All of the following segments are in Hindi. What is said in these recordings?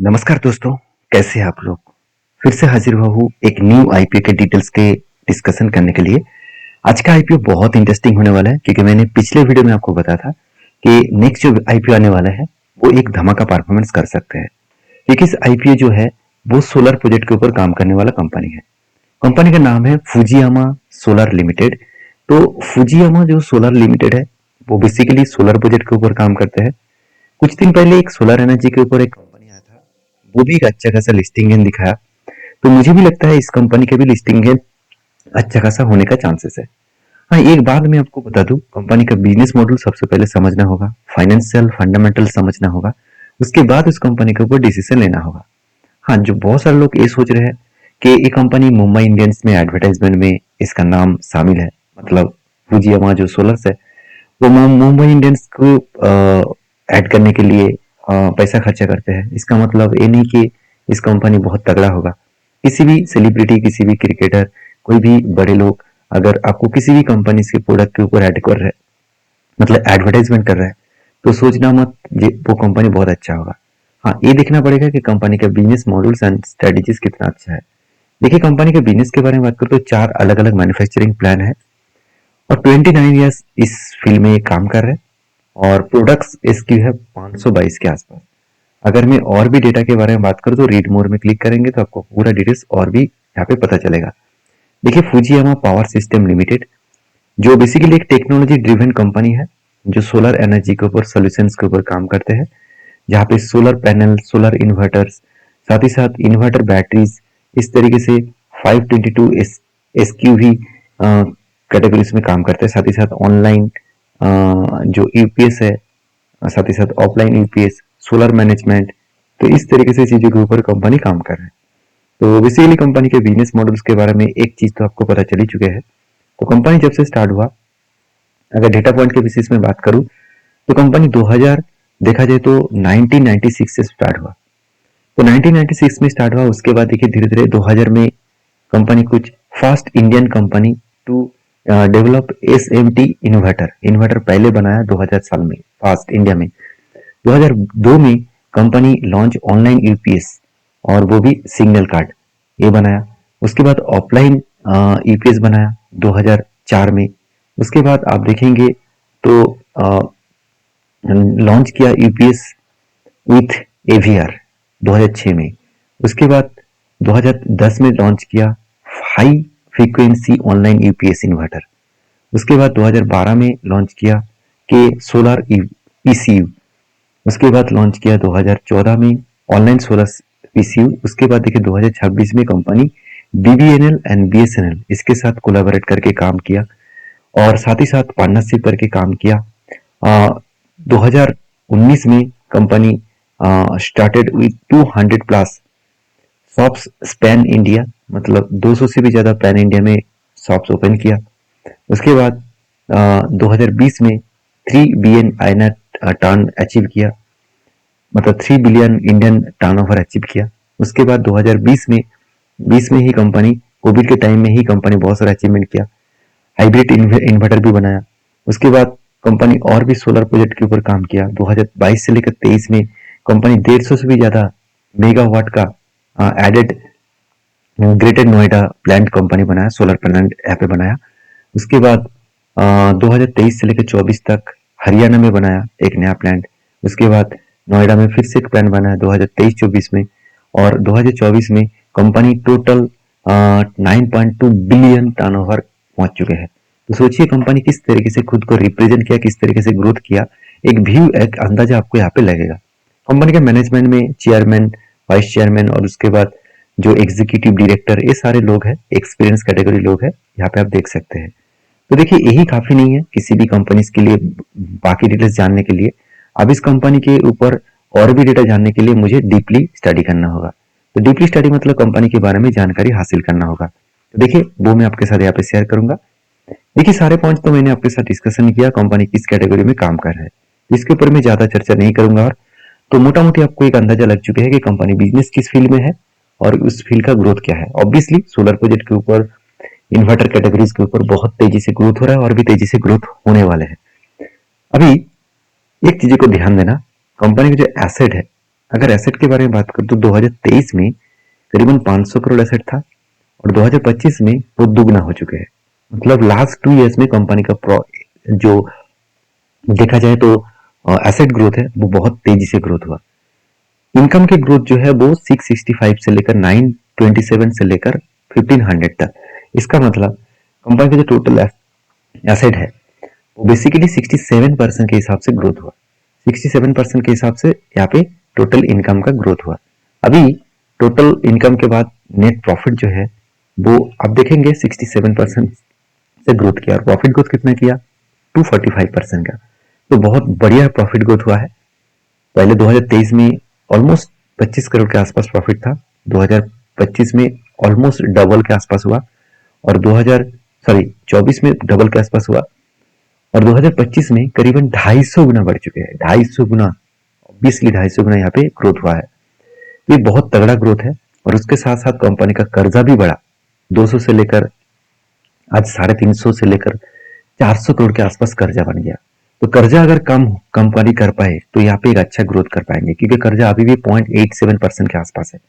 नमस्कार दोस्तों, कैसे हैं आप लोग? फिर से हाजिर हुआ हूँ एक न्यू आईपीओ के डिटेल्स के डिस्कशन करने के लिए। आज का आईपीओ बहुत इंटरेस्टिंग होने वाला है क्योंकि मैंने पिछले वीडियो में आपको बताया था कि नेक्स्ट जो आईपीओ आने वाला है वो एक धमाका परफॉर्मेंस कर सकते हैं। क्योंकि इस आईपीओ जो है वो सोलर प्रोजेक्ट के ऊपर काम करने वाला कंपनी है। कंपनी का नाम है फुजियामा सोलर लिमिटेड। तो फुजियामा जो सोलर लिमिटेड है वो बेसिकली सोलर प्रोजेक्ट के ऊपर काम करते हैं। कुछ दिन पहले एक सोलर एनर्जी के ऊपर एक कंपनी आया था, वो भी एक अच्छा खासा लिस्टिंग गेन दिखाया। तो मुझे भी लगता है इस कंपनी के भी लिस्टिंग गेन अच्छा खासा होने का चांसेस है। हाँ, एक बात मैं आपको बता दूं, कंपनी का बिजनेस मॉडल सबसे पहले समझना होगा, फाइनेंशियल फंडामेंटल समझना होगा, उसके बाद उस कंपनी के ऊपर डिसीजन लेना होगा। हाँ, जो बहुत सारे लोग ये सोच रहे हैं कि ये कंपनी मुंबई इंडियंस में एडवर्टाइजमेंट में इसका नाम शामिल है, मतलब फुजियामा जो सोलर्स है वो मुंबई इंडियंस को ऐड करने के लिए पैसा खर्चा करते हैं। इसका मतलब ये नहीं कि इस कंपनी बहुत तगड़ा होगा। किसी भी सेलिब्रिटी, किसी भी क्रिकेटर, कोई भी बड़े लोग अगर आपको किसी भी कंपनी के प्रोडक्ट के ऊपर ऐड कर रहे हैं, मतलब एडवर्टाइजमेंट कर रहा है, तो सोचना मत ये वो कंपनी बहुत अच्छा होगा। हाँ, ये देखना पड़ेगा कि कंपनी का बिजनेस मॉडल्स एंड स्ट्रेटेजीज कितना अच्छा है। देखिए, कंपनी के बिजनेस के बारे में बात करूँ तो 4 अलग-अलग मैन्युफैक्चरिंग प्लान है और 29 ईयर्स इस फील्ड में काम कर रहे हैं और प्रोडक्ट्स इसकी है 522 के आसपास। अगर मैं और भी डेटा के बारे में बात करूँ तो रीड मोर में क्लिक करेंगे तो आपको पूरा डिटेल्स और भी यहाँ पे पता चलेगा। देखिए, फुजियामा पावर सिस्टम लिमिटेड जो बेसिकली एक टेक्नोलॉजी ड्रिवन कंपनी है जो सोलर एनर्जी के ऊपर सॉल्यूशंस के ऊपर काम करते हैं, जहाँ पे सोलर पैनल, सोलर इन्वर्टर्स, साथ ही साथ इन्वर्टर बैटरीज, इस तरीके से 522 एसक्यूवी कैटेगरीज में काम करते हैं। साथ ही साथ ऑनलाइन जो यूपीएस है, साथ ही साथ ऑफलाइन यूपीएस, सोलर मैनेजमेंट, तो इस तरीके से चीजों के ऊपर कंपनी काम कर रहे हैं। तो बेसिकली कंपनी के बिजनेस मॉडल्स के बारे में एक चीज तो आपको पता चल ही चुके हैं। तो कंपनी जब से स्टार्ट हुआ, अगर डेटा पॉइंट के बेसिस में बात करूं तो कंपनी 2000 देखा जाए तो 1996 से स्टार्ट हुआ। तो 1996 में स्टार्ट हुआ, उसके बाद देखिए धीरे धीरे 2000 में कंपनी कुछ first Indian company to develop S M T inverter inverter पहले बनाया 2000 साल में फर्स्ट इंडिया में। 2002 में कंपनी लॉन्च ऑनलाइन यूपीएस और वो भी सिग्नल कार्ड ये बनाया। उसके बाद ऑफलाइन यूपीएस बनाया 2004 में। उसके बाद आप देखेंगे तो लॉन्च किया यूपीएस विथ एवीआर 2006 में। उसके बाद 2010 में लॉन्च किया high frequency online UPS inverter. उसके बाद 2012 में लॉन्च किया के सोलर पीसीयू। उसके बाद लॉन्च किया 2014 में ऑनलाइन सोलर पीसीयू। उसके बाद देखिए 2026 में कंपनी बीबीएनएल एंड बीएसएनएल इसके साथ कोलैबोरेट करके काम किया और साथ ही साथ पार्टनरशिप करके काम किया। 2019 में company started with 200 plus shops pan India, मतलब 200 से भी ज्यादा पैन इंडिया में शॉप्स ओपन किया। उसके बाद 2020 में 3 बिलियन आईएनआर टर्न अचीव किया, मतलब 3 बिलियन इंडियन टर्नओवर अचीव किया। उसके बाद 2020 में ही कंपनी कोविड के टाइम में ही कंपनी बहुत सारा अचीवमेंट किया, हाइब्रिड इन्वर्टर भी बनाया। उसके बाद कंपनी और भी सोलर प्रोजेक्ट के ऊपर काम किया। 2022 से लेकर 23 में कंपनी 150 से भी ज्यादा मेगावाट का added Greater Noida plant company बनाया, सोलर प्लांट यहाँ पे बनाया। उसके बाद 2023 से लेकर 24 तक हरियाणा में बनाया एक नया प्लांट। उसके बाद नोएडा में फिर से एक प्लांट बनाया 2023-24 में और 2024 में कंपनी टोटल 9.2 बिलियन टर्नओवर पहुंच चुके हैं। तो सोचिए कंपनी किस तरीके से खुद को रिप्रेजेंट किया, किस तरीके से ग्रोथ किया, एक व्यू, एक अंदाजा आपको यहाँ पे लगेगा। कंपनी के मैनेजमेंट में चेयरमैन, वाइस चेयरमैन और उसके बाद जो एग्जीक्यूटिव डायरेक्टर, ये सारे लोग हैं, एक्सपीरियंस कैटेगरी लोग हैं, यहाँ पे आप देख सकते हैं। तो देखिए यही काफी नहीं है किसी भी कंपनीज के लिए बाकी डिटेल्स जानने के लिए। अब इस कंपनी के ऊपर और भी डेटा जानने के लिए मुझे डीपली स्टडी करना होगा। तो डीपली स्टडी मतलब कंपनी के बारे में जानकारी हासिल करना होगा। तो देखिए वो मैं आपके साथ यहाँ पे शेयर करूंगा। देखिए सारे पॉइंट्स तो मैंने आपके साथ डिस्कशन किया, कंपनी किस कैटेगरी में काम कर रहा है, इसके ऊपर मैं ज्यादा चर्चा नहीं करूंगा। और तो मोटा मोटी आपको एक अंदाजा लग चुका है कि कंपनी बिजनेस किस फील्ड में है और उस फील्ड का ग्रोथ क्या है। ऑब्वियसली सोलर प्रोजेक्ट के ऊपर, इन्वर्टर कैटेगरीज के ऊपर बहुत तेजी से ग्रोथ हो रहा है और भी तेजी से ग्रोथ होने वाले हैं। अभी एक चीज को ध्यान देना, कंपनी का जो एसेट है अगर एसेट के बारे में बात करूं तो 2023 में करीबन 500 करोड़ एसेट था और 2025 में वो दुगना हो चुके हैं। मतलब लास्ट 2 इयर्स में कंपनी का जो देखा जाए तो एसेट ग्रोथ है वो बहुत तेजी से ग्रोथ हुआ। इनकम की ग्रोथ जो है वो 665 से लेकर 927 से लेकर 1500 तक। इसका मतलब कंपनी का जो टोटल एसेट है वो बेसिकली 67% के हिसाब से ग्रोथ हुआ। 67% के हिसाब से यहाँ पे टोटल इनकम का ग्रोथ हुआ। अभी टोटल इनकम के बाद नेट प्रॉफिट जो है वो आप देखेंगे 67% से ग्रोथ किया और प्रॉफिट ग्रोथ कितना किया 245% का। तो बहुत बढ़िया प्रॉफिट ग्रोथ हुआ है। पहले 2023 में ऑलमोस्ट 25 करोड़ के आसपास प्रॉफिट था, 2025 में ऑलमोस्ट डबल के आसपास हुआ और 24 में डबल के आसपास हुआ और 2025 में करीबन 250 गुना बढ़ चुके हैं। 250 गुना, ऑब्वियसली 250 गुना यहाँ पे ग्रोथ हुआ है। ये बहुत तगड़ा ग्रोथ है और उसके साथ साथ कंपनी का कर्जा भी बढ़ा, 200 से लेकर आज 350 से लेकर 400 करोड़ के आसपास कर्जा बन गया। तो कर्जा अगर कम कंपनी कर पाए तो यहाँ पे एक अच्छा ग्रोथ कर पाएंगे, क्योंकि कर्जा अभी भी 0.87% के आसपास है।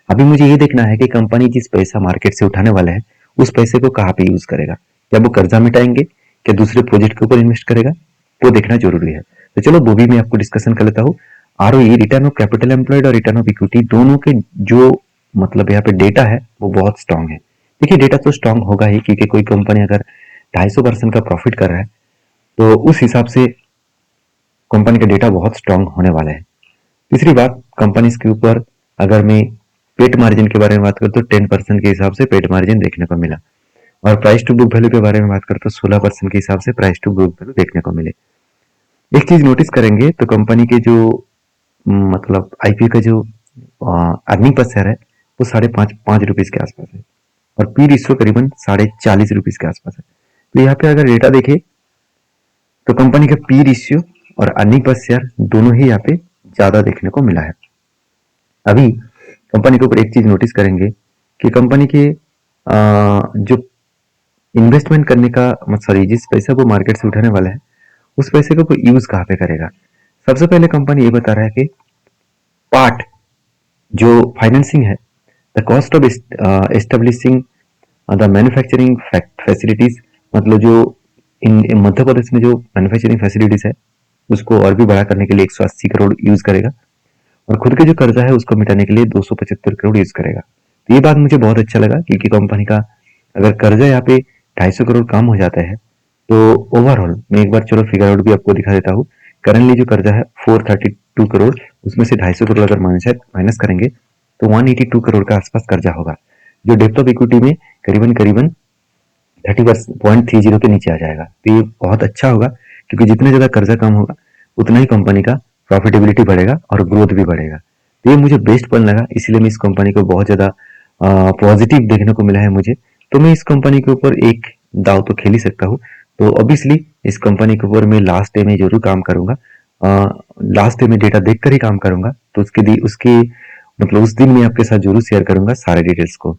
अभी मुझे ये देखना है कि कंपनी जिस पैसा मार्केट से उठाने वाला है उस पैसे को कहाँ पे यूज करेगा। क्या वो कर्जा मिटाएंगे, क्या दूसरे प्रोजेक्ट के ऊपर इन्वेस्ट करेगा, वो देखना जरूरी है। तो चलो वो भी मैं आपको डिस्कशन कर लेता हूँ। ROE, return of capital employed और रिटर्न ऑफ इक्विटी, दोनों के जो मतलब यहाँ पे डेटा है वो बहुत स्ट्रांग है। देखिए डेटा तो स्ट्रांग होगा ही, क्योंकि कोई कंपनी अगर 250% का प्रॉफिट कर रहा है तो उस हिसाब से कंपनी का डेटा बहुत स्ट्रांग होने वाला है। तीसरी बात, कंपनी के ऊपर अगर मैं पेट मार्जिन के बारे में बात करता हूँ तो 10% के हिसाब से पेट मार्जिन देखने को मिला और प्राइस टू बुक वैल्यू के बारे में बात करते तो 16% के हिसाब से प्राइस टू बुक वैल्यू देखने को मिले। एक चीज नोटिस करेंगे तो कंपनी के जो मतलब आईपीओ का जो अर्निंग पर शेयर है वो 5.5 रुपीज के आसपास है और पी रेशियो करीबन 40.5 रुपीज के आसपास है। तो यहाँ पे अगर डेटा देखे तो कंपनी का पी रेशियो और अर्निंग पर शेयर दोनों ही यहाँ पे ज्यादा देखने को मिला है। अभी कंपनी के ऊपर एक चीज नोटिस करेंगे कि कंपनी के जो इन्वेस्टमेंट करने का सॉरी जिस पैसा को मार्केट से उठाने वाला है उस पैसे को यूज कहाँ पे करेगा। सबसे पहले कंपनी ये बता रहा है कि पार्ट जो फाइनेंसिंग है, the cost of establishing the manufacturing facilities, मतलब जो इन मध्य प्रदेश में जो मैन्युफैक्चरिंग फैसिलिटीज है उसको और भी बड़ा करने के लिए 180 करोड़ यूज करेगा और खुद के जो कर्जा है उसको मिटाने के लिए 275 करोड़ यूज करेगा। तो ये बात मुझे बहुत अच्छा लगा, क्योंकि कंपनी का अगर कर्जा यहाँ पे 250 करोड़ कम हो जाता है तो ओवरऑल मैं एक बार चलो फिगर आउट भी आपको दिखा देता हूँ। करंटली जो कर्जा है 432 करोड़, उसमें से 250 करोड़ अगर माइनस करेंगे तो 182 करोड़ का आसपास कर्जा होगा, जो डेप्थ ऑफ इक्विटी में करीबन करीबन 30.30 के नीचे आ जाएगा। तो ये बहुत अच्छा होगा, क्योंकि जितना ज्यादा कर्जा कम होगा उतना ही कंपनी का प्रॉफिटेबिलिटी बढ़ेगा और ग्रोथ भी बढ़ेगा। तो ये मुझे बेस्ट पॉइंट लगा, इसलिए मैं इस कंपनी को बहुत ज्यादा पॉजिटिव देखने को मिला है मुझे। तो मैं इस कंपनी के ऊपर एक दाव तो खेल ही सकता हूँ। तो ऑब्वियसली इस कंपनी के ऊपर मैं लास्ट डे में जरूर काम करूंगा, लास्ट डे में डेटा देखकर ही काम करूंगा। तो उसके मतलब उस दिन मैं आपके साथ जरूर शेयर करूंगा सारे डिटेल्स को।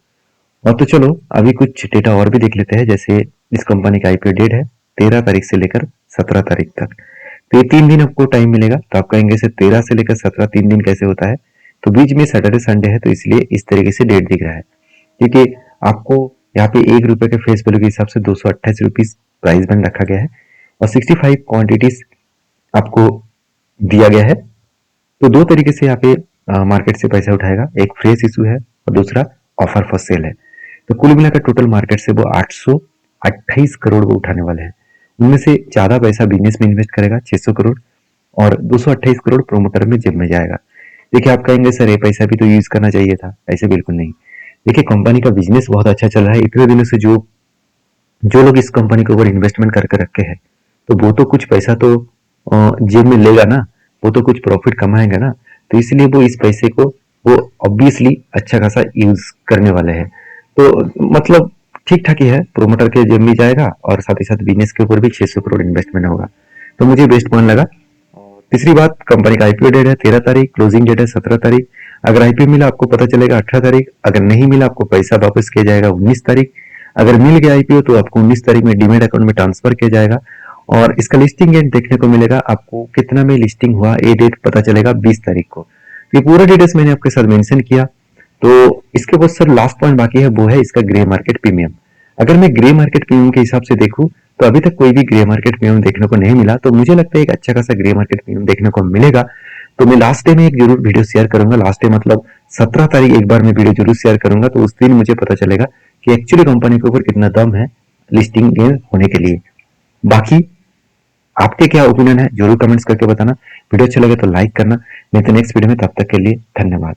और तो चलो अभी कुछ डेटा और भी देख लेते हैं। जैसे इस कंपनी का आईपीओ डेट है 13 तारीख से लेकर 17 तारीख तक। तो ये 3 दिन आपको टाइम मिलेगा। तो आप कहेंगे से 13 से लेकर 17 3 दिन कैसे होता है, तो बीच में सैटरडे संडे है तो इसलिए इस तरीके से डेट दिख रहा है, क्योंकि आपको यहाँ पे 1 रुपए के फेस वैल्यू के हिसाब से 228 रुपीज प्राइस बैंड रखा गया है और 65 क्वांटिटीज आपको दिया गया है। तो दो तरीके से यहाँ पे मार्केट से पैसा उठाएगा, एक फ्रेश इशू है और दूसरा ऑफर फॉर सेल है। तो कुल मिलाकर टोटल मार्केट से वो 828 करोड़ वो उठाने वाले हैं। उनमें से ज्यादा पैसा बिजनेस में इन्वेस्ट करेगा 600 करोड़ और 228 करोड़ प्रोमोटर में जेब में जाएगा। देखिए आप कहेंगे सर ये पैसा भी तो यूज करना चाहिए था, ऐसे बिल्कुल नहीं। देखिए कंपनी का बिजनेस बहुत अच्छा चल रहा है। इतने दिनों से जो जो लोग इस कंपनी के ऊपर इन्वेस्टमेंट करके रखे हैं तो वो तो कुछ पैसा तो जेब में लेगा ना, वो तो कुछ प्रॉफिट कमाएगा ना। तो इसलिए वो इस पैसे को वो ऑब्वियसली अच्छा खासा यूज करने वाले हैं। तो मतलब ठीक ठाक ही है, प्रोमोटर के जेब में जाएगा और साथ ही साथ बिजनेस के ऊपर भी 600 करोड़ इन्वेस्टमेंट होगा। तो मुझे बेस्ट पॉइंट लगा। तीसरी बात, कंपनी का आईपीओ डेट है 13 तारीख, क्लोजिंग डेट है 17 तारीख। अगर आईपीओ मिला आपको पता चलेगा 18 तारीख, अगर नहीं मिला आपको पैसा वापस किया जाएगा 19 तारीख। अगर मिल गया आईपीओ तो आपको 19 तारीख में डीमेट अकाउंट में ट्रांसफर किया जाएगा और इसका लिस्टिंग डेट देखने को मिलेगा। आपको कितना में लिस्टिंग हुआ ये डेट पता चलेगा 20 तारीख को। ये पूरा डिटेल्स मैंने आपके साथ मेंशन किया। तो इसके बाद सर लास्ट पॉइंट बाकी है, वो है इसका ग्रे मार्केट प्रीमियम। अगर मैं ग्रे मार्केट प्रीमियम के हिसाब से देखूं तो अभी तक कोई भी ग्रे मार्केट प्रीमियम देखने को नहीं मिला, तो मुझे लगता है एक अच्छा खासा ग्रे मार्केट प्रीमियम देखने को मिलेगा। तो मैं लास्ट डे में एक जरूर वीडियो शेयर करूंगा, लास्ट डे मतलब 17 तारीख एक बार मैं वीडियो जरूर शेयर करूंगा, तो उस दिन मुझे पता चलेगा कि एक्चुअली कंपनी के ऊपर कितना दम है लिस्टिंग गेन होने के लिए। बाकी आपके क्या ओपिनियन है जरूर कमेंट्स करके बताना। वीडियो अच्छा लगे तो लाइक करना। मिलते नेक्स्ट वीडियो में, तब तक के लिए धन्यवाद।